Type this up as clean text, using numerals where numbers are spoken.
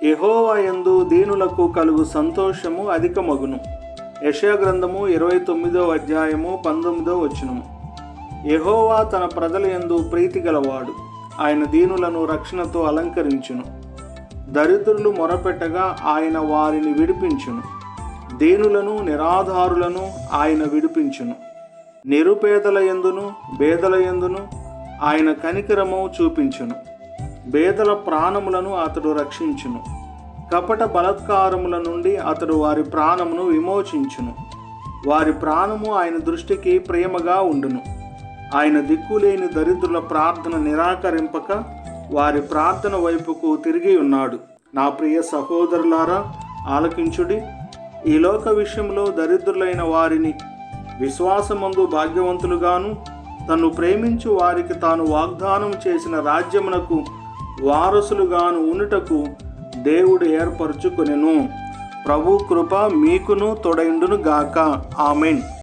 యెహోవా యందు దీనులకు కలుగు సంతోషము అధికమగును. యెషయా గ్రంథము 29 అధ్యాయము 19 యెహోవా తన ప్రజల యందు ప్రీతి గలవాడు. ఆయన దీనులను రక్షణతో అలంకరించును. దరిద్రులు మొరపెట్టగా ఆయన వారిని విడిపించును. దీనులను నిరాధారులను ఆయన విడిపించును. నిరుపేదల యందును బేదల యందును ఆయన కనికరము చూపించును. బేదల ప్రాణములను అతడు రక్షించును. కపట బలాత్కారముల నుండి అతడు వారి ప్రాణమును విమోచించును. వారి ప్రాణము ఆయన దృష్టికి ప్రేమగా ఉండును. ఆయన దిక్కులేని దరిద్రుల ప్రార్థన నిరాకరింపక వారి ప్రార్థన వైపుకు తిరిగి ఉన్నాడు. నా ప్రియ సహోదరులారా, ఆలకించుడి. ఈ లోక విషయంలో దరిద్రులైన వారిని విశ్వాసమందు భాగ్యవంతులుగాను, తను ప్రేమించు వారికి తాను వాగ్దానం చేసిన రాజ్యమునకు వారసులుగాను ఉండుటకు దేవుడు ఏర్పరచుకొనెను. ప్రభు కృప మీకును తోడైండును గాక. ఆమేన్.